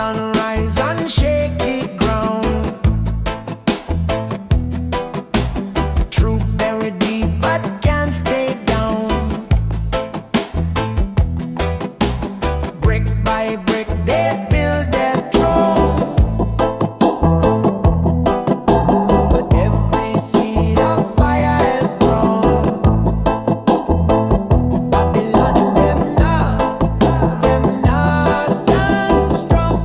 Babylon rise on shaky ground. Truth buried deep but can't stay down. Brick by brick they build their throne. But every seed of fire has grown. Babylon, them nah stand strong.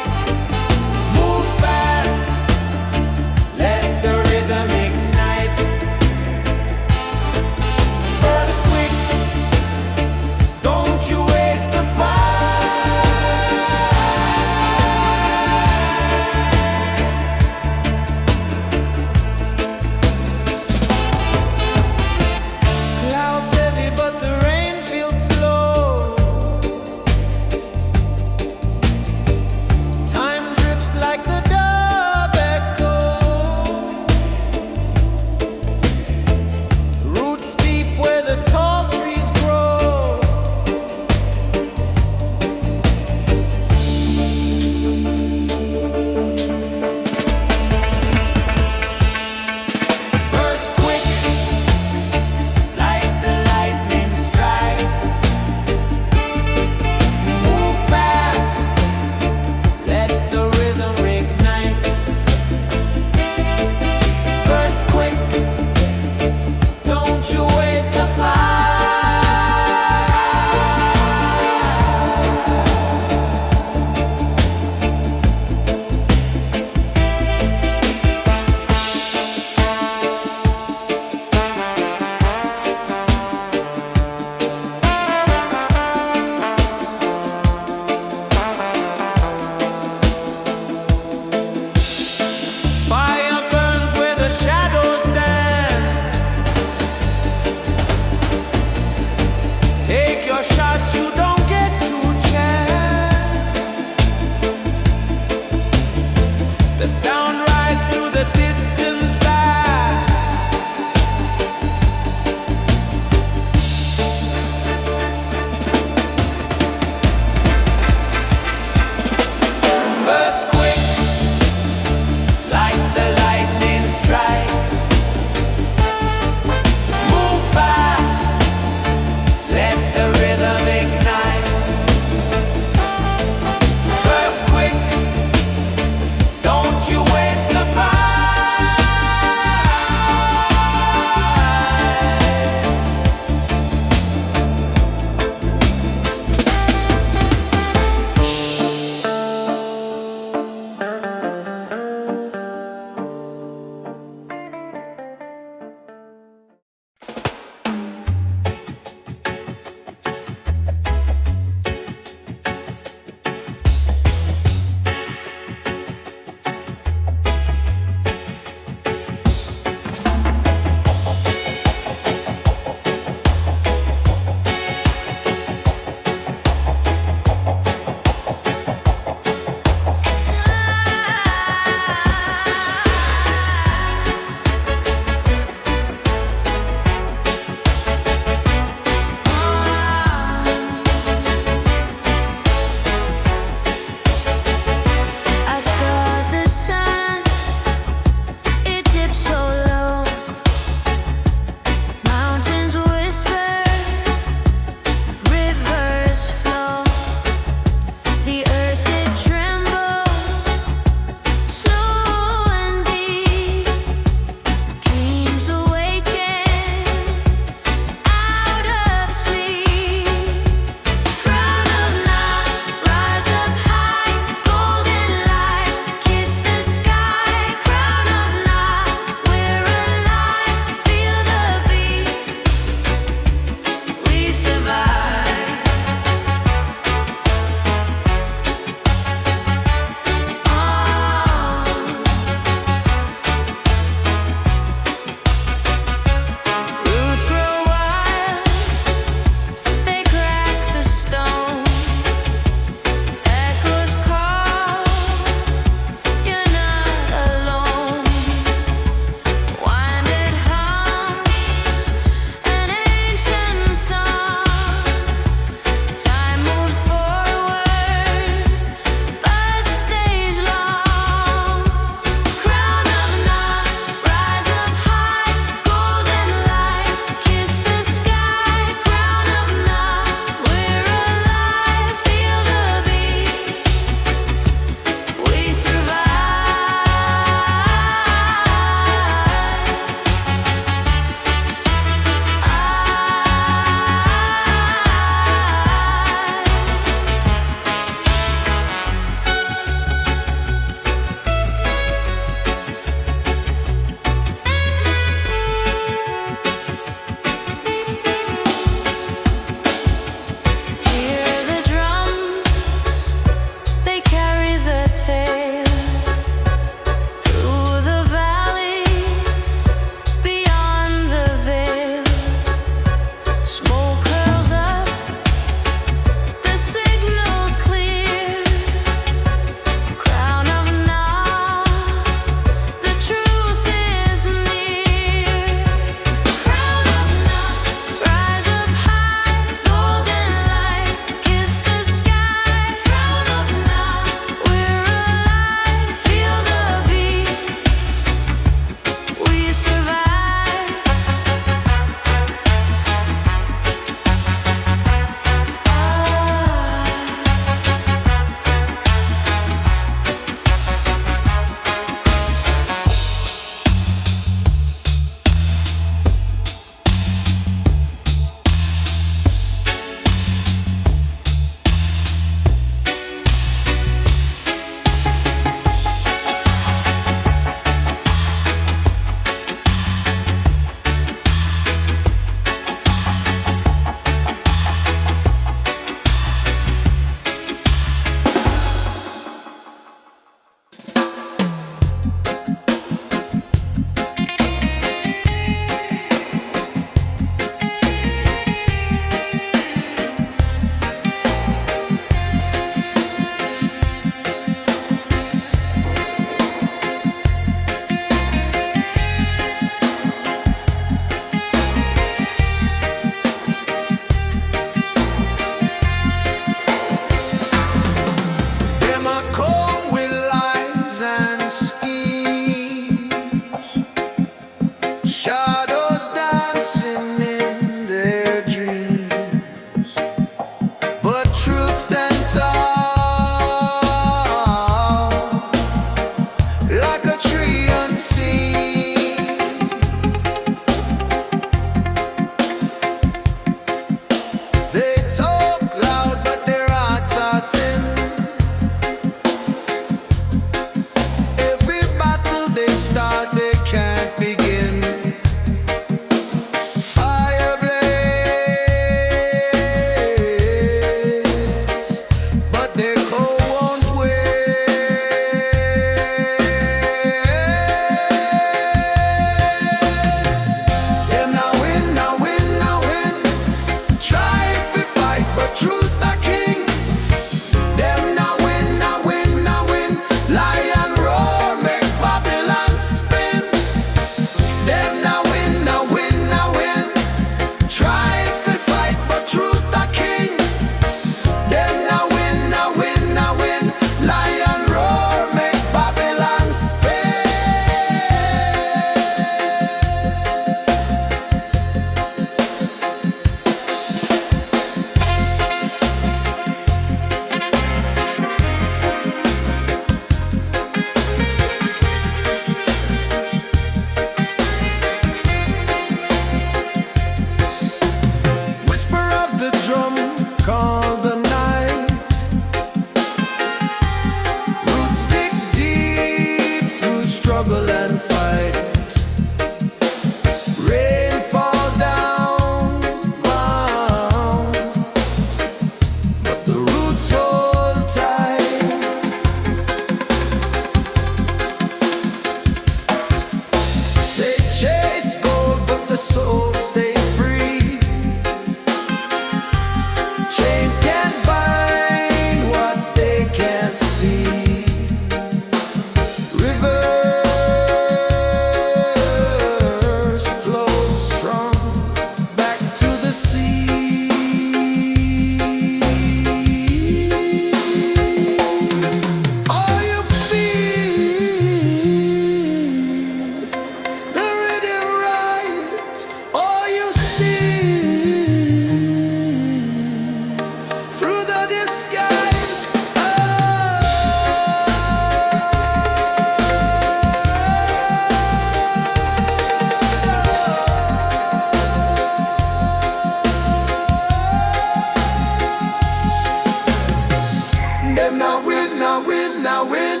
Them nah win, nah win, nah win.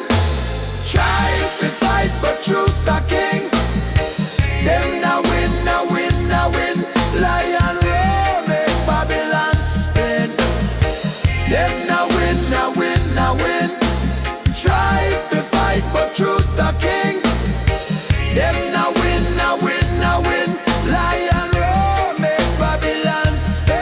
Try to fight, but truth a king. Them nah win, nah win, nah win. Lion roar, make Babylon spin. Them nah win, nah win, nah win. Try to fight, but truth a king. Them nah win, nah win, nah win. Lion roar, make Babylon spin.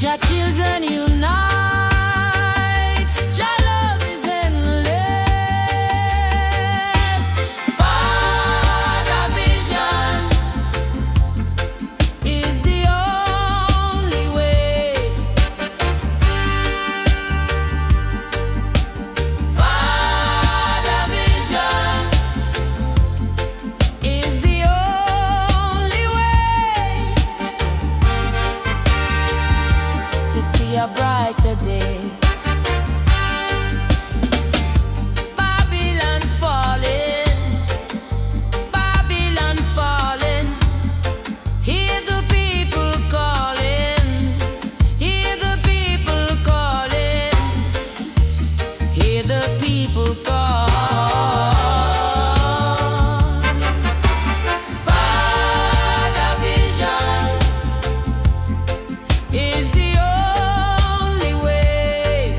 Jah children unite, Jah love is endless. Fadah vision is the only way. Fadah vision is the only way to see a brighter day. Babylon falling, Babylon falling. Hear the people calling, hear the people calling, hear the people call. Fadah vision is the only way.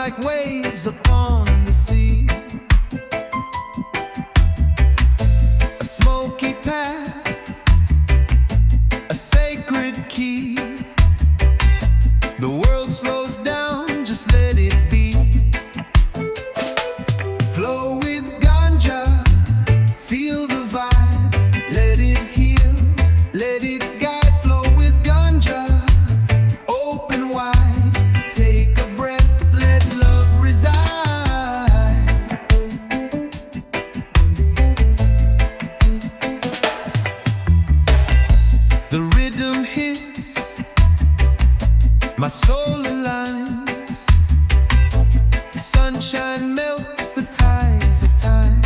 like waves upon the sea. A smoky path, a sacred key. The world slows down, just let it be. Flow with Ganja, feel the vibe, let it heal, let it guide. Flow with Ganja, open wide, take a breath, let love reside. The rhythm hits, my soul aligns. Sunshine melts the tides of time.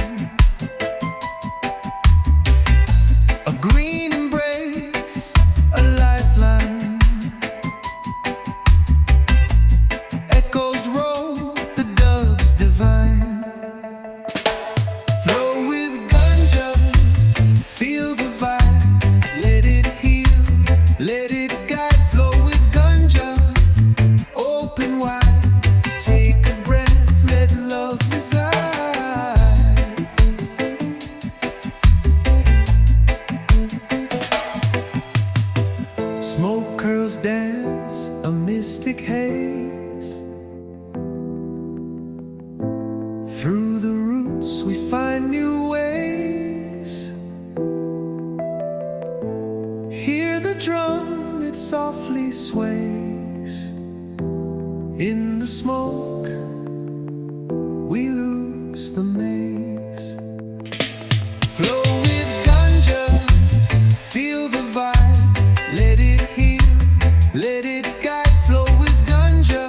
A green embrace, a lifeline. Echoes roll, the doves divine. Flow with Ganja, feel the vibe, let it heal, let it guide. Flow with Ganja, open wide, take a breath, let love reside. Smoke curls dance, a mystic haze. Through the roots we find new ways. Hear the drum, it softly sways. In the smoke, we lose the maze. Flow with Ganja, feel the vibe, let it heal, let it guide. Flow with Ganja,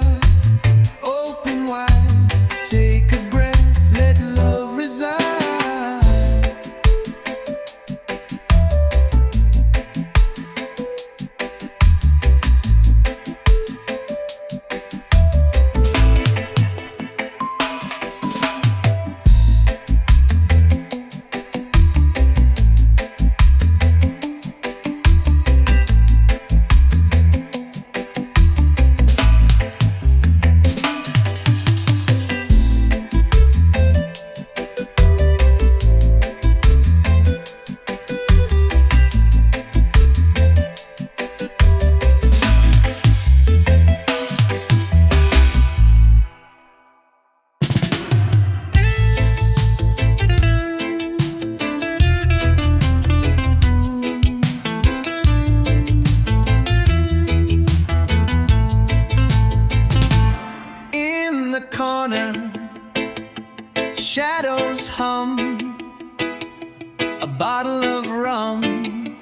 open wide, take a breath, let love reside. In the corner, shadows hum, a bottle of rum,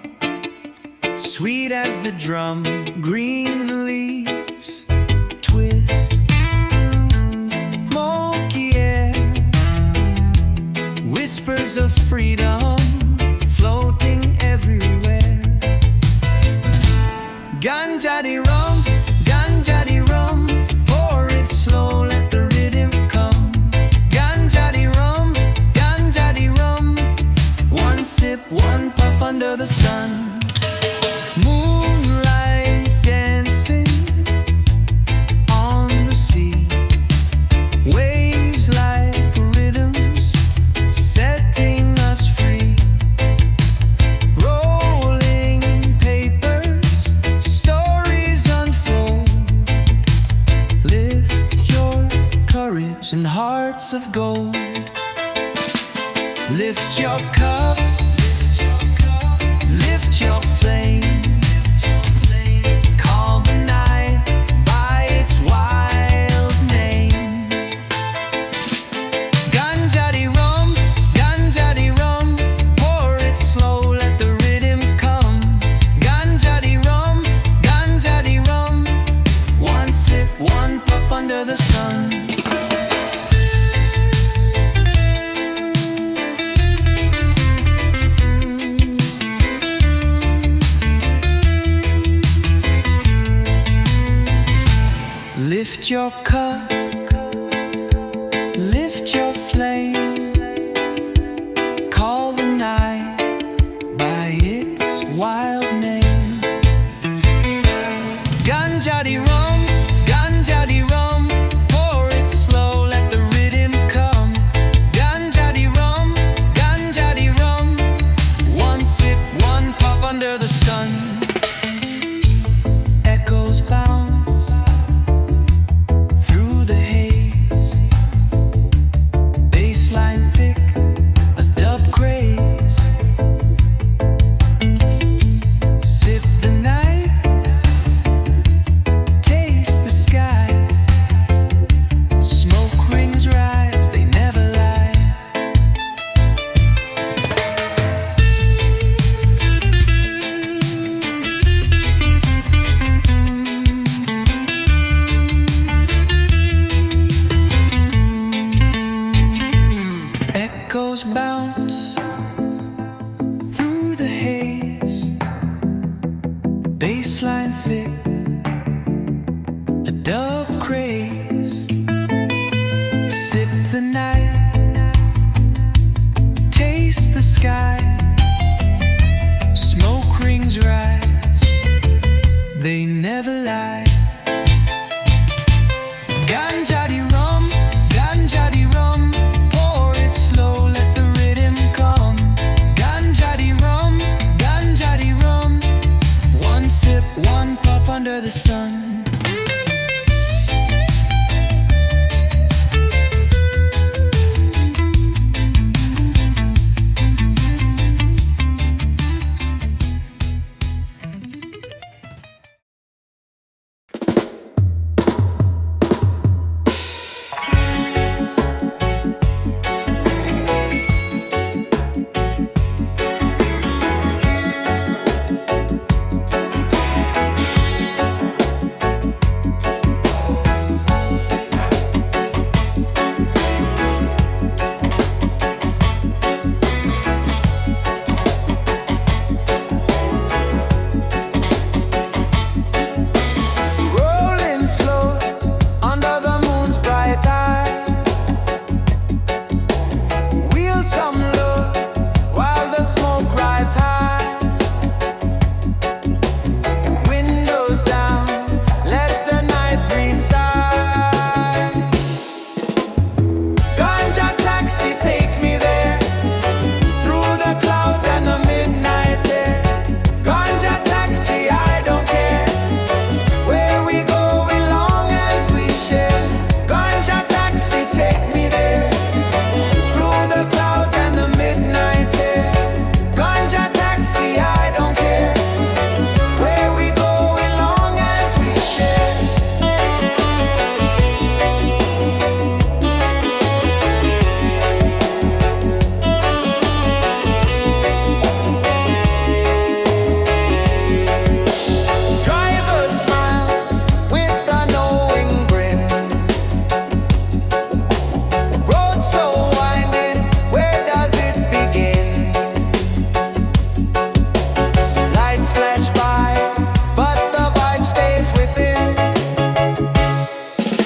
sweet as the drum. Green leaves twist, smoky air, whispers of freedom floating everywhere. Ganja di rum, Ganja di rum, pour it slow, let the rhythm come. Ganja di rum, Ganja di rum, one sip, one puff under the sun. Moonlight dancing on the sea, waves like rhythms setting us free. Rolling papers, stories unfold. Lift your courage and hearts of gold. Lift your cup, lift your flame. Call the night by its wild name. Ganja di rum, Ganja di rum, pour it slow, let the rhythm come. Ganja di rum, Ganja di rum, one sip, one puff under the sun. Lift your cup, lift your flame. Call the night by its wild name. Ganja di rum, pour it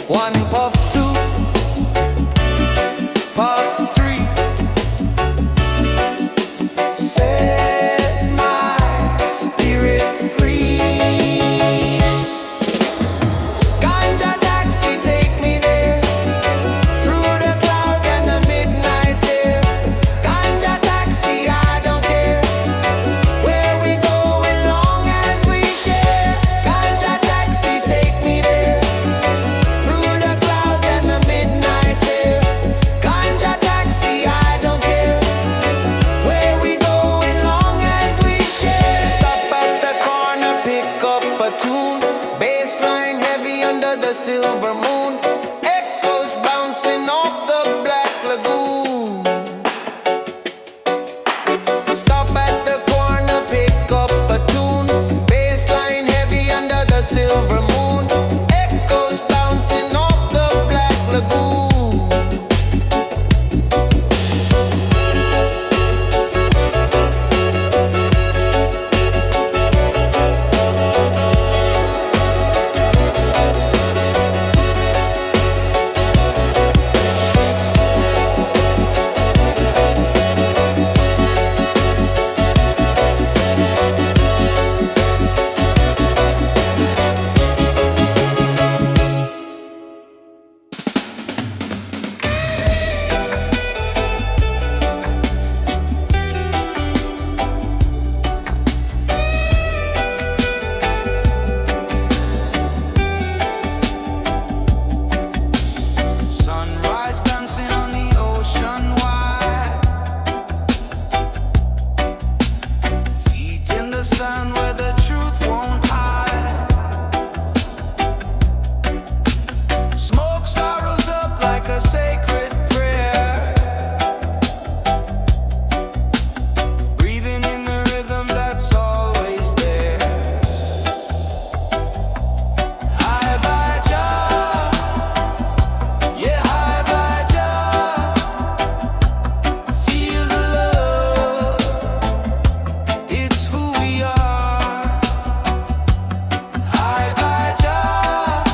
One puff, two, puff, three. Set my spirit free. Ganja taxi, take me there, through the clouds and the midnight air. Ganja taxi, I don't care where we go as long as we share. Ganja taxi, take me there, through the clouds and the midnight air. Ganja taxi, I don't care where we go as long as we share. Stop at the corner, pick up a tune. Bassline heavy under the silver moon. Echoes bouncing off the black lagoon. Stop at the corner, pick up a tune. Bassline heavy under the silver moon. Echoes bouncing off the black lagoon. Sunrise dancing on the ocean wide. Feet in the sun where the truth won't hide. Smoke spirals up like a sacred prayer. Breathing in the rhythm that's always there. High by Jah, yeah, high by Jah. Feel the love, it's who we are. High by Jah,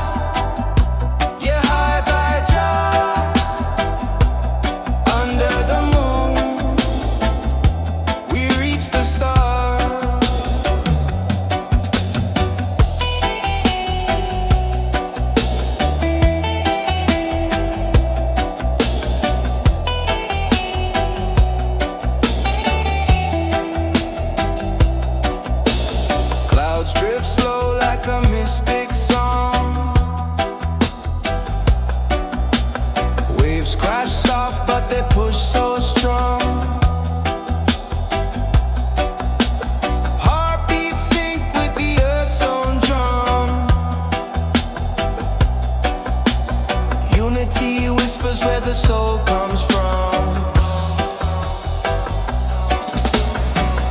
yeah, high by Jah. Under the moon, we reach the stars. Clouds drift slow like a mystic song. Waves crash soft, but they push so strong. Heartbeats sync with the earth's own drum. Unity whispers where the soul comes from.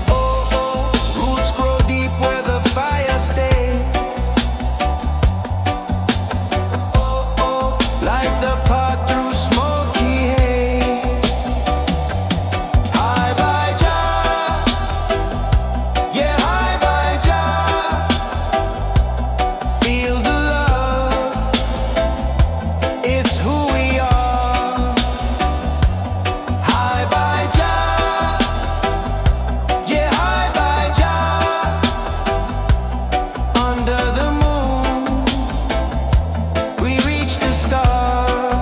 Oh, oh, roots grow deep where the fire stays. Oh, oh, like the path through smoky haze. High by Jah, yeah, high by Jah. Feel the love, it's who we are. High by Jah, yeah, high by Jah. Under the moon, we reach the stars.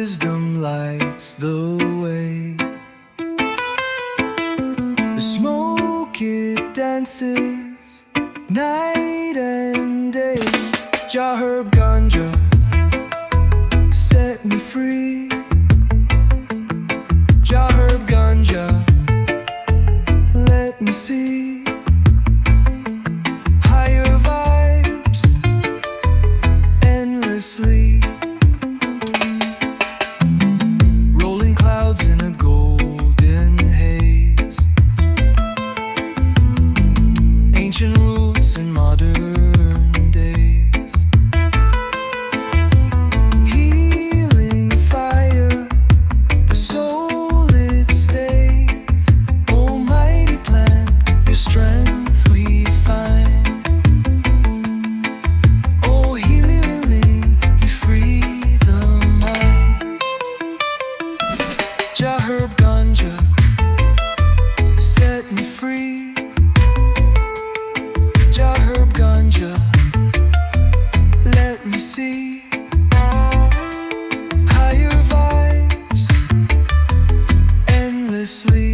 wisdom lights the way. The smoke it dances night and day. Jah herb ganja set me free. Jah herb ganja let me see higher vibes endlessly. Rolling clouds in a golden haze. Ancient roots in modern days. Healing fire, the soul it stays. Almighty plant, your strength we find. Oh, healing, you free the mind. Jah herb ganja set me free. Jah herb ganja let me see higher vibes endlessly.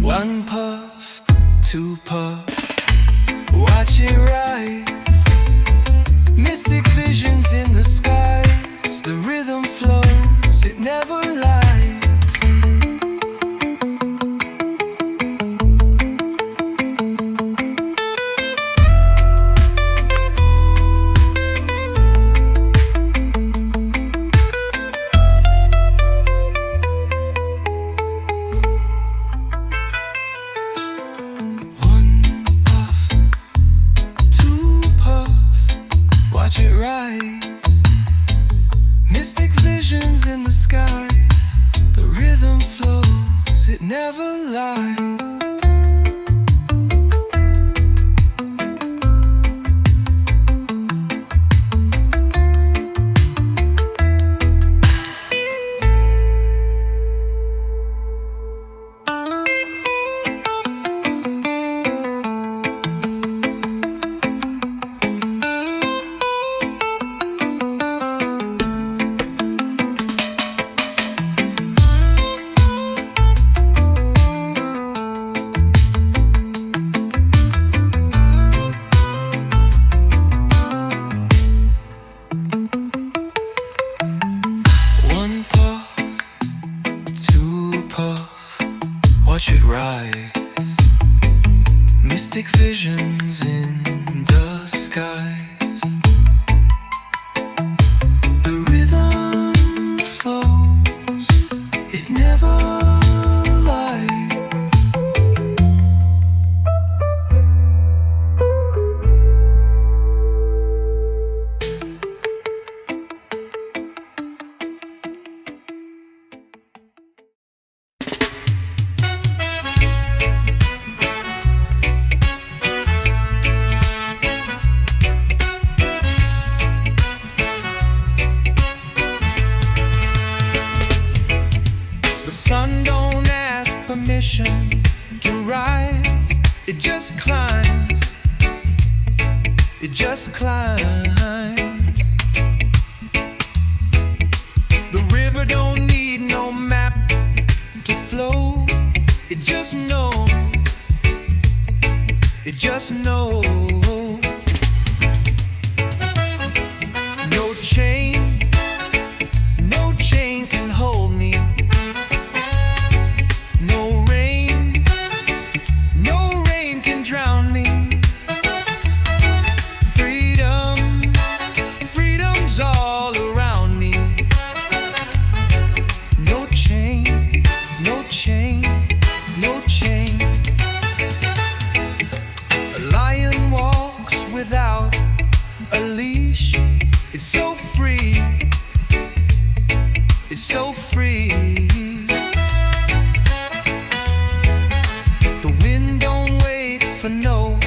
One puff, two puff, watch it rise. Mystic visions in the skies. The rhythm flows, it never lies. One puff, two puff, watch it rise. Mystic visions in the skies. The rhythm flows, it never lies. One puff, two puff, watch it rise. Mystic visions in the skies. The rhythm flows, it never lies. The sun don't ask permission to rise. It just climbs. It just climbs. The river don't need no map to flow. It just knows. It just knows. No chain, no chain can hold me. No rain can drown me. Freedom, freedom's all around me. No chain, no chain, no chain. A lion walks without a leash. It's so free. It's so free. The wind don't wait for no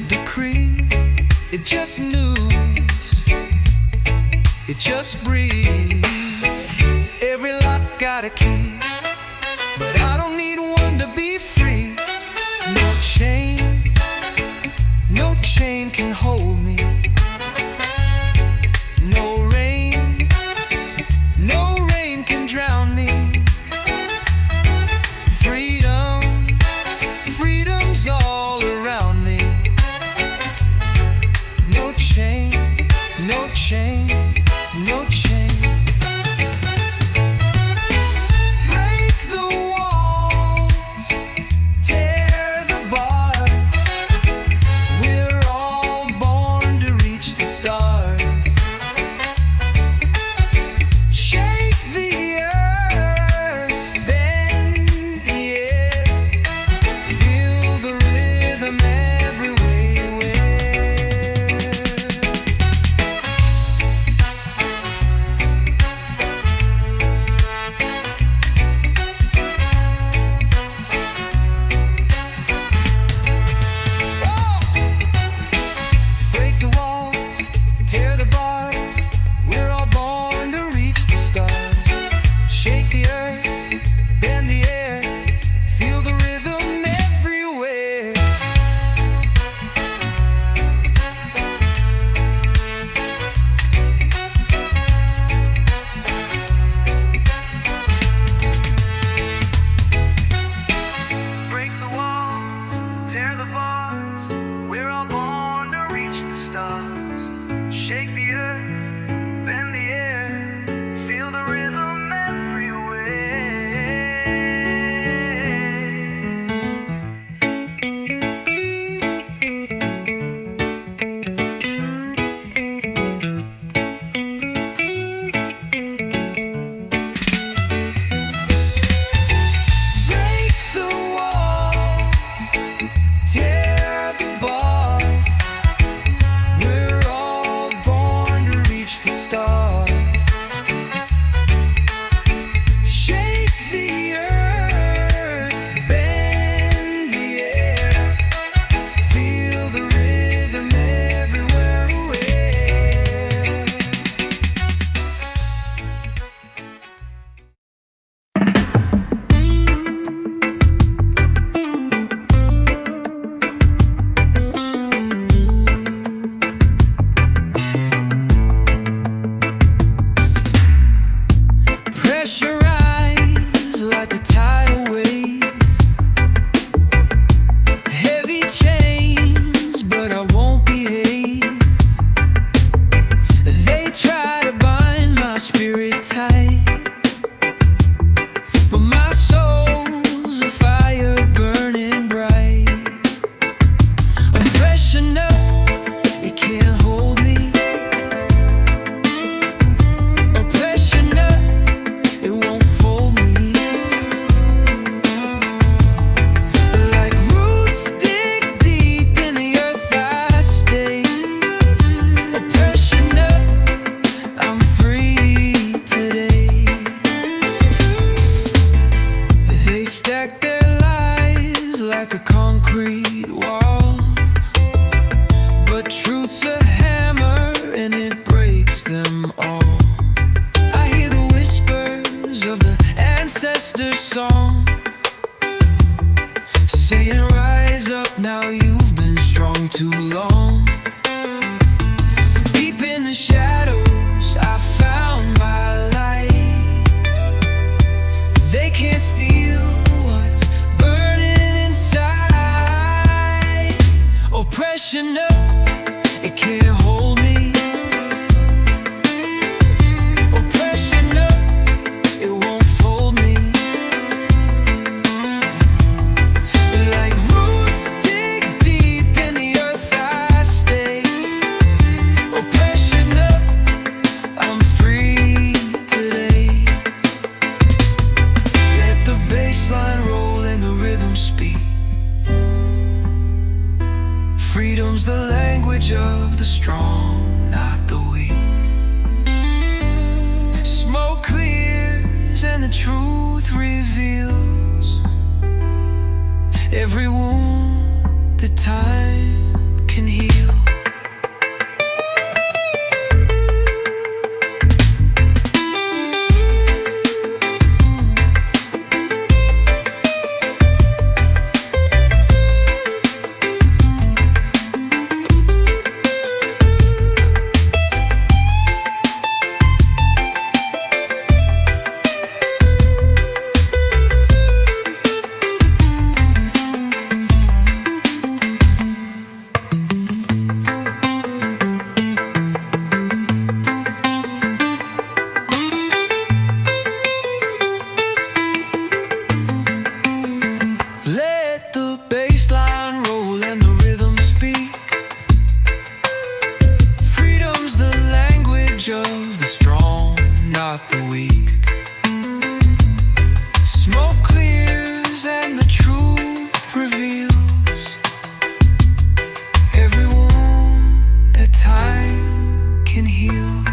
decree. It just moves. It just breathes. Every lock got a key, but I don't need one to be free. No chain, no chain can hold me. No rain no chain, no chain. Break the walls, tear the bars. We're all born to reach the stars. Shake the earth, bend the air. Feel the rhythm everywhere. Break the walls, tear the bars. We're all born to reach the stars. Shake the earth, bend the air. Feel the rhythm everywhere. Break the walls, tear the bars. We're all born to reach the stars. Shake the earth, bend the air. Feel the rhythm everywhere. Break the walls, tear the bars. We're all born to reach can heal.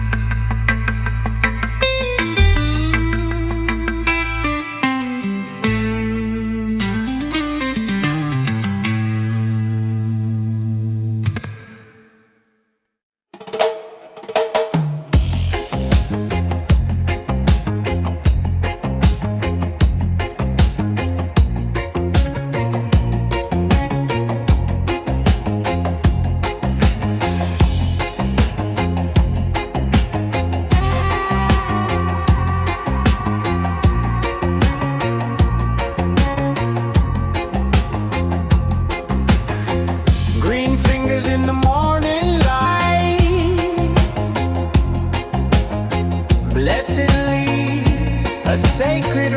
Blessed leaves, a sacred